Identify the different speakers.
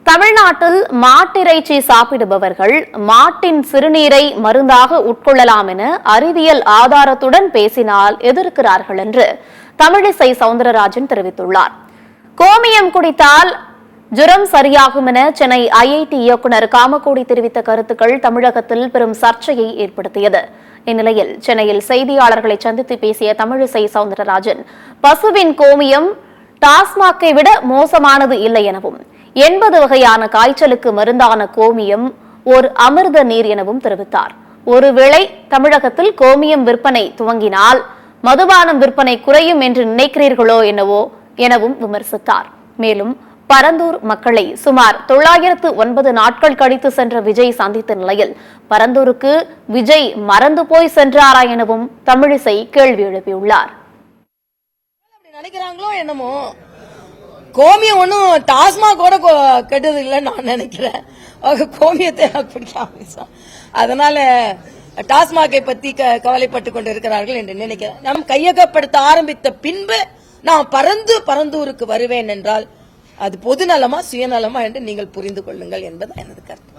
Speaker 1: தமிழ்நாட்டில் மாட்டிறைச்சி சாப்பிடுபவர்கள் மாட்டின் சிறுநீரை மருந்தாக உட்கொள்ளலாம் என அறிவியல் ஆதாரத்துடன் பேசினால் எதிர்க்கிறார்கள் என்று தமிழிசை சவுந்தரராஜன் தெரிவித்துள்ளார். கோமியம் குடித்தால் ஜுரம் சரியாகும் என சென்னை ஐஐடி இயக்குநர் காமகோடி தெரிவித்த கருத்துக்கள் தமிழகத்தில் பெரும் சர்ச்சையை ஏற்படுத்தியது. இந்நிலையில் சென்னையில் செய்தியாளர்களை சந்தித்து பேசிய தமிழிசை சவுந்தரராஜன் பசுவின் கோமியம் டாஸ்மாகை விட மோசமானது இல்லை எனவும் 80 வகையான காய்ச்சலுக்கு மருந்தான கோமியம் ஒரு அமிர்த நீர் எனவும் தெரிவித்தார். ஒருவேளை தமிழகத்தில் கோமியம் விற்பனை துவங்கினால் மதுபானம் விற்பனை குறையும் என்று நினைக்கிறீர்களோ என்னவோ எனவும் விமர்சித்தார். மேலும் பரந்தூர் மக்களை சுமார் 909 நாட்கள் கழித்து சென்ற விஜய் சந்தித்த நிலையில் பரந்தூருக்கு விஜய் மறந்து போய் சென்றாரா எனவும் தமிழிசை கேள்வி எழுப்பியுள்ளார்.
Speaker 2: நினைக்கிறாங்களோ என்னமோ கோமியம் ஒன்னும் டாஸ்மாக் கூட கெட்டது இல்லைன்னு நான் நினைக்கிறேன். கோமியத்தை பிடிக்காம அதனால டாஸ்மாகை பத்தி கவலைப்பட்டுக் கொண்டிருக்கிறார்கள் என்று நினைக்கிறேன். நாம் கையகப்படுத்த ஆரம்பித்த பின்பு நான் பரந்தூருக்கு வருவேன் என்றால் அது பொதுநலமா சுயநலமா என்று நீங்கள் புரிந்து கொள்ளுங்கள் என்பது எனது கருத்து.